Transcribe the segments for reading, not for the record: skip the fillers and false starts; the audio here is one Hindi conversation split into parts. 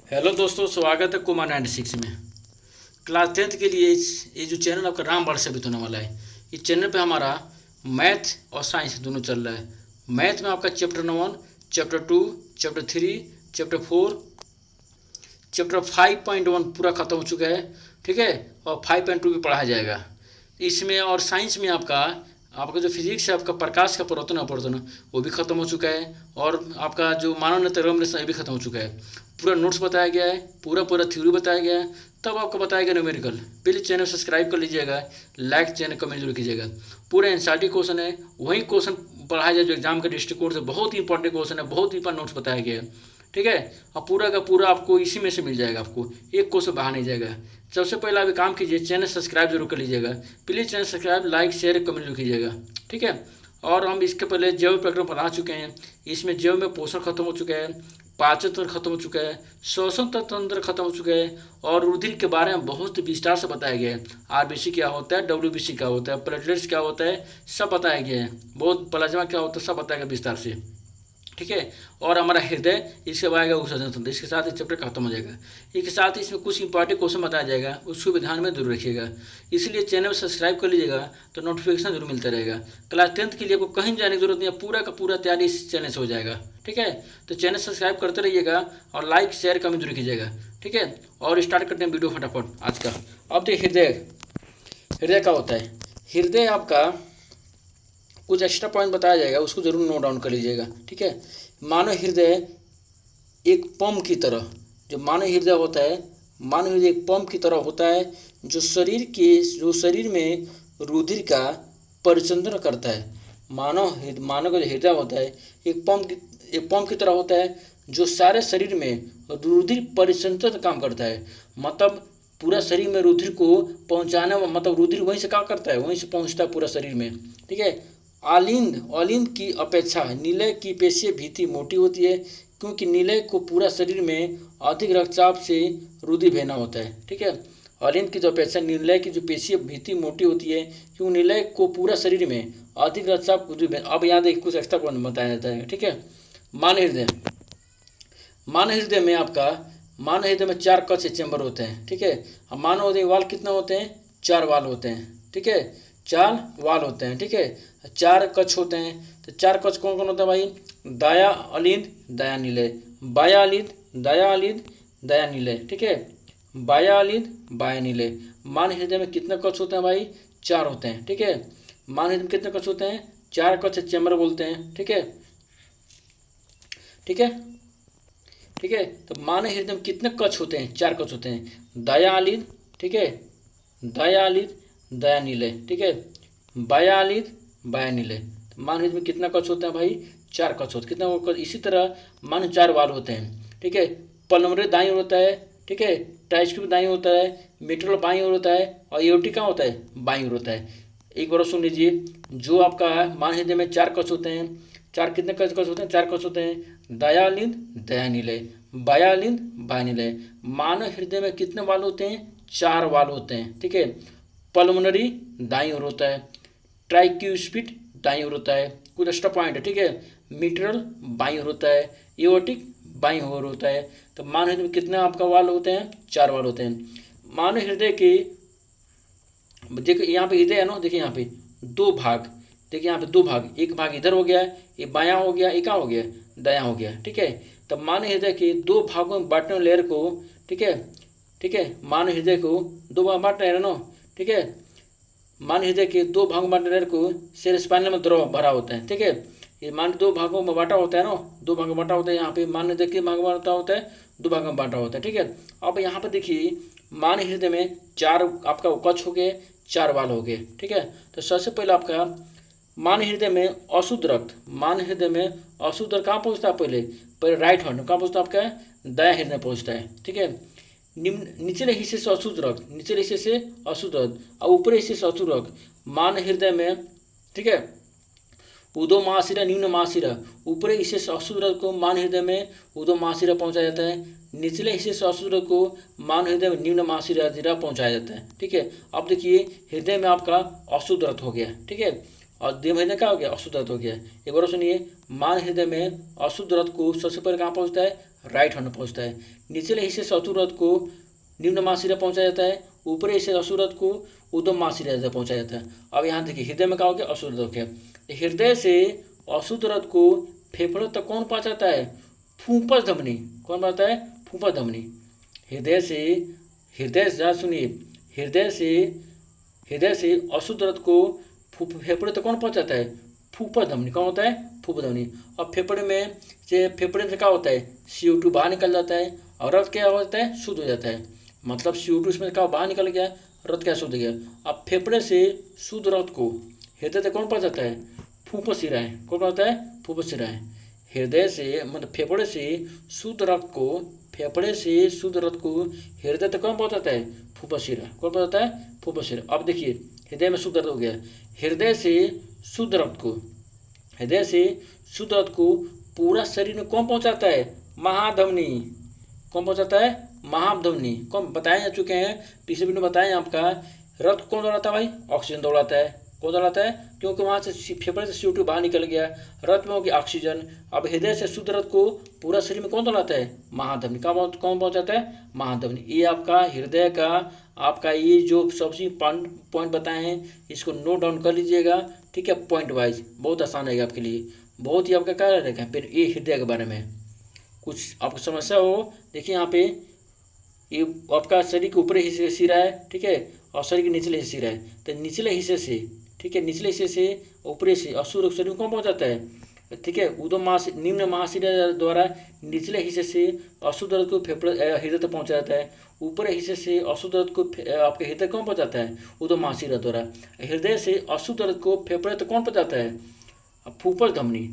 हेलो दोस्तों, स्वागत है कुमार 96 में। क्लास 10th के लिए ये जो चैनल आपका रामबाण साबित होने वाला है। इस चैनल पे हमारा मैथ और साइंस दोनों चल रहा है। मैथ में आपका chapter number 1, chapter 2, chapter 3, chapter 4, chapter 5.1 पूरा खत्म हो चुका है, ठीक है। और 5.2 भी पढ़ाया जाएगा इसमें। और साइंस में आपका आपका जो फिजिक्स है, आपका प्रकाश का प्रवर्तन अपवर्तन, वो भी खत्म हो चुका है। और आपका जो मानव नेत्र भी खत्म हो चुका है। पूरा नोट्स बताया गया है, पूरा थ्योरी बताया गया है। तब आपको बताया गया न्यूमेरिकल। प्लीज़ चैनल सब्सक्राइब कर लीजिएगा, लाइक चैनल कमेंट जरूर कीजिएगा। पूरा एनसीईआरटी क्वेश्चन है, वही क्वेश्चन पढ़ाया जाए जो एग्जाम के दृष्टिकोण से बहुत ही इंपॉर्टेंट क्वेश्चन है, बहुत ही नोट्स बताया गया है, ठीक है। और पूरा का पूरा आपको इसी में से मिल जाएगा, आपको एक क्वेश्चन बाहर नहीं जाएगा। सबसे पहले अभी काम कीजिए, चैनल सब्सक्राइब जरूर कर लीजिएगा। Please channel subscribe, like, share, comment जरूर कीजिएगा, ठीक है। और हम इसके पहले जैव प्रकरण पढ़ा चुके हैं। इसमें जैव में पोषण खत्म हो चुका है, पाचन तंत्र खत्म हो चुका है, श्वसन तंत्र खत्म हो चुका है, और रुधिर के बारे में बहुत विस्तार से बताया गया है। आरबीसी क्या होता है, डब्ल्यूबीसी क्या होता है, प्लेटलेट्स क्या होता है, सब बताया गया है। बहुत प्लाज्मा क्या होता है, सब बताया गया विस्तार से, ठीक है। और हमारा हृदय, इसके आएगा उत्सर्जन तंत्र। इसके साथ ही चैप्टर खत्म हो जाएगा। इसके साथ ही इसमें कुछ इंपॉर्टेंट क्वेश्चन बताया जाएगा, उसको भी ध्यान में जरूर रखिएगा। इसलिए चैनल सब्सक्राइब कर लीजिएगा तो नोटिफिकेशन जरूर मिलता रहेगा। क्लास 10th के लिए आपको कहीं जाने की जरूरत नहीं है, पूरा का पूरा तैयारी इस चैनल से हो जाएगा, ठीक है। तो चैनल सब्सक्राइब करते रहिएगा और लाइक शेयर कमेंट जरूर कीजिएगा, ठीक है। और स्टार्ट करते हैं वीडियो फटाफट आज का। अब देखिए हृदय, हृदय क्या होता है। हृदय आपका कुछ एक्स्ट्रा पॉइंट बताया जाएगा, उसको जरूर नोट डाउन कर लीजिएगा, ठीक है। मानव हृदय एक पंप की तरह, जो मानव हृदय होता है, मानव हृदय एक पंप की तरह होता है जो शरीर में रुधिर का परिचंदन करता है। मानव का जो हृदय होता है एक पंप की तरह होता है जो सारे शरीर में रुधिर परिचंदन का काम करता है। मतलब पूरा शरीर में रुधिर को पहुंचाने में, मतलब रुधिर वहीं से क्या करता है, वहीं से पहुंचता है पूरा शरीर में, ठीक है। ऑलिंद की अपेक्षा नीलय की पेशीय भित्ति मोटी होती है, क्योंकि नीलय को पूरा शरीर में अधिक रक्तचाप से रुधिर भेजना होता है, ठीक है। ऑलिंद की जो अपेक्षा नीलय की जो पेशीय भित्ति मोटी होती है, क्योंकि नीलय को पूरा शरीर में अधिक रक्तचाप रुधिर भेजना। अब यहाँ देखिए कुछ एक्स्ट्रा पॉइंट बताया जाता है, ठीक है। मानव हृदय, मानव हृदय में 4 कक्ष चैम्बर होते हैं, ठीक है। अब मानव हृदय वाल कितना होते हैं, 4 वाल होते हैं, ठीक है। 4 वाल होते हैं, ठीक है। 4 कक्ष होते हैं। तो 4 कक्ष कौन कौन होता है भाई, दाया अलिंद दाया निलय, बाया अलिंद दाया अलिंद दाया निलय, ठीक है। बाया अलिंद बाया निलय। मानव हृदय में कितने कक्ष होते हैं भाई, 4 होते हैं, ठीक है। मानव हृदय में कितने कक्ष होते हैं, 4 कक्ष चैम्बर बोलते हैं, ठीक है, ठीक है, ठीक है। तो मानव हृदय में कितने कक्ष होते हैं, 4 कक्ष होते हैं। दाया अलिंद, ठीक है, दाया अलिंद दाया निलय, ठीक है, बाया अलिंद बाया निलय। तो मानव हृदय में कितना कक्ष होता है भाई, 4 कक्ष होते हैं। कितना कक्ष, इसी तरह मानव 4 वाल होते हैं, ठीक है। पल्मोनरी दाईं ओर होता है, ठीक है, ट्राइस्क्यूब दाईं ओर होता है, मिट्रल बाईं ओर होता है, और एओर्टिक कहाँ होता है, बाईं ओर होता है। एक बार सुन लीजिए, जो आपका मानव हृदय में 4 कक्ष होते हैं, 4 कितने कक्ष होते हैं, 4 कक्ष होते हैं। दाया अलिंद दाया निलय, बाया अलिंद बाया निलय। मानव हृदय में कितने वाल होते हैं, 4 वाल होते हैं, ठीक है। पल्मोनरी दाईं ओर होता है, ट्राइक्यूस्पिड दाईं ओर होता है, कुछ एक्स्ट्रा पॉइंट है, ठीक है। मिट्रल बाईं ओर होता है, एओर्टिक बाईं ओर होता है। तो मानव हृदय में कितने आपका वाल होते हैं, 4 वाल होते हैं। मानव हृदय के देखिए यहाँ पे हृदय है ना, देखिए यहाँ पे 2 भाग, देखिए यहाँ पे 2 भाग, एक भाग इधर हो गया, ये बायां हो गया, एक कहाँ हो गया, दायां हो गया, ठीक है। तब मानव हृदय के 2 भागों में बांटने लेयर को, ठीक है, ठीक है, मानव हृदय को 2 भाग बांट रहे हैं ना, ठीक है। मानव हृदय के 2 भागों में बांटने लेयर को सेरेब्रम में द्रव भरा होता है, ठीक है। ये मान 2 भागों में बांटा होता है ना, 2 भागों में बांटा होता है। यहाँ पे मानव हृदय के भाग में बांटा होता है, 2 भागों में बांटा होता है, ठीक है। अब यहाँ पे देखिए मानव हृदय में 4 आपका कक्ष हो गए, 4 वाल हो गए, ठीक है। तो सबसे पहले आपका मानव हृदय में अशुद्ध रक्त, मानव हृदय में अशुद्ध रक्त कहाँ पहुँचता है, पहले राइट हैंड कहाँ पहुँचता है, आपका दाया हृदय में पहुँचता है, ठीक है। निचले हिस्से से अशुद्ध रक्त, निचले हिस्से से अशुद्ध रक्त और ऊपरी हिस्से से अशुद्ध रक्त मानव हृदय में, ठीक है। उदो महाशिरा निम्न महाशिरा, ऊपरी हिस्से से अशुद्ध रक्त को मानव हृदय में उदो महाशिरा पहुँचाया जाता है, निचले हिस्से से अशुद्ध रक्त को मानव हृदय में निम्न महाशिरा पहुँचाया जाता है, ठीक है। अब देखिए हृदय में आपका अशुद्ध रक्त हो गया, ठीक है, और देह में क्या हो गया, अशुद्ध रक्त हो गया। एक बार सुनिए, मानव हृदय में अशुद्ध रक्त को सबसे पहले कहाँ पहुँचता है, राइट हैंड में पहुँचता है। निचले हिस्से से अशुद्ध को निम्न महाशिरा पहुँचाया जाता है, ऊपरी हिस्से से अशुद्ध को ऊर्ध्व महाशिरा पहुँचाया जाता है। अब यहाँ देखिए हृदय में क्या हो गया, अशुद्ध हो गया। हृदय से अशुद्ध रक्त को फेफड़ों तक कौन पहुँचाता है, फूफस धमनी। कौन पहुँचाता है, फूफस धमनी। हृदय से सुनिए, हृदय से अशुद्ध रक्त को फेफड़े तक कौन पहुँचाता है, फूफस धमनी। कौन होता है, फूफस धमनी। और फेफड़े से क्या होता है, CO2 बाहर निकल जाता है और रक्त क्या होता है, शुद्ध हो जाता है। मतलब CO2 इसमें क्या बाहर निकल गया, रक्त क्या शुद्ध हो गया। अब फेफड़े से शुद्ध रक्त को हृदय तक कौन पहुँचाता है, फूफस शिराएं। कौन पहुँचाता है, फूफस शिराएं। हृदय से मतलब फेफड़े से शुद्ध रक्त को हृदय तक कौन पहुँचाता है, फूफस शिरा। कौन पहुँचाता है, फूफस शिरा। अब देखिए हृदय में शुद्ध रक्त हो गया। हृदय से शुद्ध रक्त को पूरा शरीर में कौन पहुँचाता है, महाधमनी। कौन पहुँचाता है, महाधमनी। कौन बताए जा चुके हैं, पिछले वीडियो में बताएं आपका। रक्त कौन दौड़ाता है भाई, ऑक्सीजन दौड़ाता है। कौन दौड़ाता है, क्योंकि वहाँ से फेफड़े से CO2 बाहर निकल गया, रक्त में हो गया ऑक्सीजन। अब हृदय से शुद्ध रक्त को पूरा शरीर में कौन दौड़ाता है, महाधमनी। कौन पहुँचाता है, महाधमनी। ये आपका हृदय का आपका ये जो सबसे पॉइंट बताए हैं, इसको नोट डाउन कर लीजिएगा, ठीक है, पॉइंट वाइज। बहुत आसान रहेगा आपके लिए, बहुत ही आपका क्या रहेगा। फिर ये हृदय के बारे में कुछ आपको समस्या हो, देखिए यहाँ पे ये आपका शरीर के ऊपरी हिस्से सिरा है, ठीक है, और शरीर के निचले हिस्से सिरा है। तो निचले हिस्से से, ठीक है, निचले हिस्से से ऊपरी से अशुद्ध शरीर में कौन पहुँचाता है, ठीक है, निम्न महाशिरा द्वारा निचले हिस्से से अशुद्ध रक्त को हृदय तक पहुँचाया जाता है। ऊपरी हिस्से से अशुद्ध रक्त को आपके हृदय कौन पहुँचाता है, ऊर्ध्व महाशिरा द्वारा। हृदय से अशुद्ध रक्त को फेफड़े तक कौन पहुँचाता है, फूफस धमनी।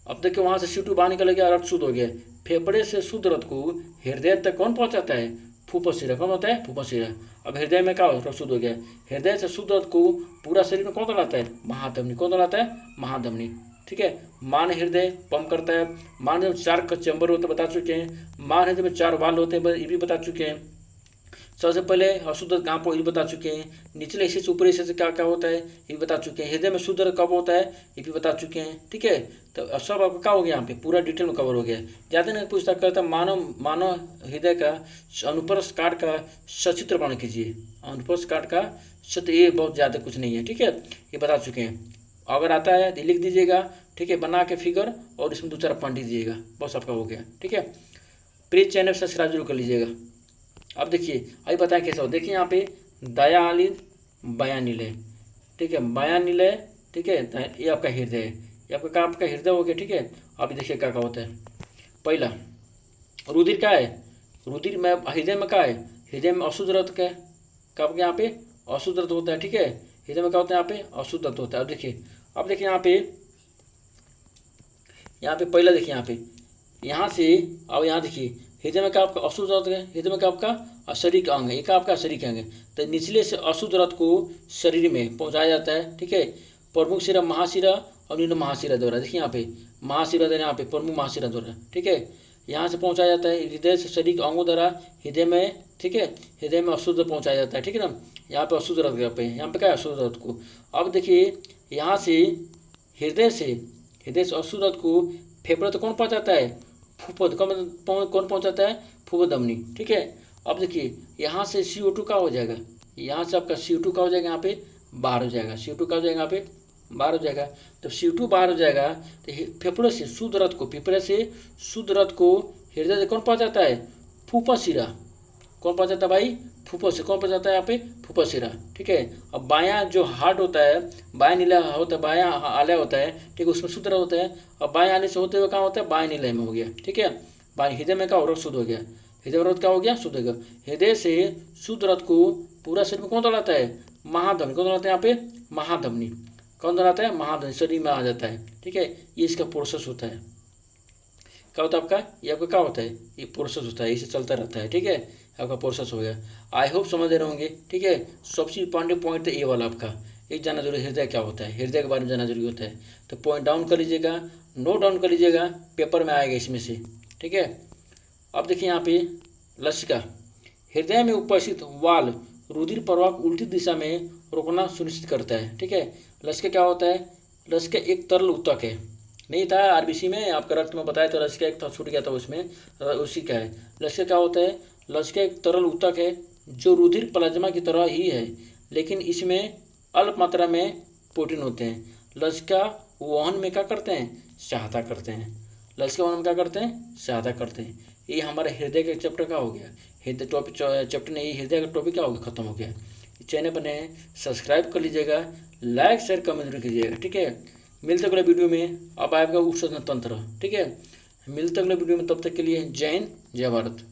अब देखिए वहाँ से CO2 बाहर निकल गया, रक्त शुद्ध हो गया। फेफड़े से शुद्ध रक्त को हृदय तक कौन पहुँचाता है, फूफस शिरा। कौन होता है, फूफस शिरा। अब हृदय में क्या हो, रक्त शुद्ध हो गया। हृदय से शुद्ध रक्त को पूरा शरीर में कौन दौड़ाता है, महाधमनी। कौन दौड़ाता है, महाधमनी, ठीक है। मान हृदय पंप करता है। मान हृदय में 4 चैम्बर होते बता चुके हैं। मान हृदय में 4 वाल्व होते हैं, ये भी बता चुके हैं। सबसे पहले अशुद्ध रक्त कहाँ पर, ये बता चुके हैं। निचले हिस्से से ऊपरी हिस्से से क्या क्या होता है, ये भी बता चुके हैं। हृदय में शुद्ध रक्त कब होता है, ये भी बता चुके हैं, ठीक है। तो सब आपका क्या हो गया, यहाँ पे पूरा डिटेल में कवर हो गया। ज़्यादा नहीं पूछताछ करता, मानव हृदय का अनुप्रस्थ काट का सचित्र वर्णन कीजिए। अनुप्रस्थ काट का सचित्र, ये बहुत ज़्यादा कुछ नहीं है, ठीक है, ये बता चुके हैं। अगर आता है तो लिख दीजिएगा, ठीक है, बना के फिगर, और इसमें 2-4 पॉइंट दीजिएगा, बस आपका हो गया, ठीक है। प्लीज चैनल सब्सक्राइब जरूर कर लीजिएगा। अब देखिए अभी बताएं कैसा हो। देखिए यहाँ पे दायां आलिंद बायां निलय, ठीक है, बायां निलय, ठीक है, ये आपका हृदय है। ये आपका हृदय हो गया, ठीक है। अभी देखिए क्या होता है। पहला रुधिर क्या है, रुधिर में हृदय में क्या है, हृदय में अशुद्ध रक्त का कब यहाँ पे अशुद्ध रक्त होता है, ठीक है। हृदय में क्या होता है, यहाँ पे अशुद्ध रक्त होता है। अब देखिए यहाँ पे पहला देखिए यहाँ से, अब यहाँ देखिए हृदय में क्या आपका अशुद्ध रक्त है। हृदय में क्या आपका शरीर का अंग है, एक आपका शरीर का अंग है। तो निचले से अशुद्ध रक्त को शरीर में पहुँचाया जाता है, ठीक है, प्रमुख शिरा, महाशिरा और निम्न महाशिरा द्वारा। देखिए यहाँ पे महाशिरा द्वारा, यहाँ पे प्रमुख महाशिरा द्वारा, ठीक है, यहाँ से पहुँचाया जाता है। हृदय से शरीर के अंगों द्वारा हृदय में, ठीक है, हृदय में अशुद्ध पहुँचाया जाता है, ठीक है ना। यहाँ पे अशुद्ध रक्त यहाँ पे क्या है, अशुद्ध रक्त को। अब देखिए यहाँ से हृदय से अशुद्ध रक्त को फेफड़े तक कौन पहुँचाता है, फूफद। कौन पहुँचाता है, फूफद धमनी, ठीक है। अब देखिए यहाँ से CO2 का हो जाएगा, यहाँ से आपका CO2 का हो जाएगा, यहाँ पे बाहर हो जाएगा। CO2 का हो जाएगा, यहाँ पे बाहर हो जाएगा। जब CO2 बाहर हो जाएगा तो फेफड़े से शुद्ध रक्त को हृदय से कौन पहुँचाता है, फूफस शिरा। कौन पहुँचाता है भाई, फूफस से। कौन पहुँचाता है यहाँ पे, फूफस शिरा, ठीक है। अब बायां जो हार्ट होता है, बायां नीला होता है, बायां आलय होता है, ठीक है, उसमें शुद्ध रक्त होता है। अब बाएं आने से होते हुए कहाँ होता है, बाएं निलय में हो गया, ठीक है। बाएं हृदय में क्या रक्त शुद्ध हो गया, हृदय रक्त क्या हो गया, शुद्ध हो गया। हृदय से शुद्ध रक्त को पूरा शरीर में कौन दौड़ाता है, महाधमनी। कौन दौड़ाता है यहाँ पे, महाधमनी। कौन दौड़ाता है, महाधमनी, शरीर में आ जाता है, ठीक है। ये इसका प्रोसेस होता है। क्या होता है आपका, ये आपका क्या होता है, ये प्रोसेस होता है, इसे चलता रहता है, ठीक है। आपका प्रोसेस हो गया। आई होप समझ रहे होंगे, ठीक है। सबसे इंपॉर्टेंट पॉइंट ये वाला आपका एक जाना जरूरी, हृदय क्या होता है, हृदय के बारे में जानना जरूरी होता है। तो पॉइंट डाउन कर लीजिएगा, नोट डाउन कर लीजिएगा, पेपर में आएगा इसमें से, ठीक है। अब देखिए यहाँ पे लसिका, हृदय में उपस्थित वाल्व रुधिर प्रवाह को उल्टी दिशा में रोकना सुनिश्चित करता है, ठीक है। लसिका क्या होता है, लसिका एक तरल ऊतक है, नहीं था आरबीसी में आपका रक्त में बताया तो लसिका एक था, छूट गया था उसमें, उसी का है। लसिका क्या होता है? लसिका एक तरल ऊतक है जो रुधिर प्लाज्मा की तरह ही है, लेकिन इसमें अल्प मात्रा में प्रोटीन होते हैं। लसिका वहन में क्या करते हैं? सहायता करते हैं। लसिका वहन में क्या करते हैं? सहायता करते हैं। ये हमारे हृदय के चैप्टर का हो गया, हृदय टॉपिक चैप्टर नहीं, हृदय का टॉपिक क्या हो गया? खत्म हो गया। चैनल बने सब्सक्राइब कर लीजिएगा, लाइक शेयर कमेंट कीजिएगा, ठीक है। मिलते अगले वीडियो में। अब आएगा ऊष्ण तंत्र, ठीक है। मिलते अगले वीडियो में, तब तक के लिए जय हिंद जय भारत।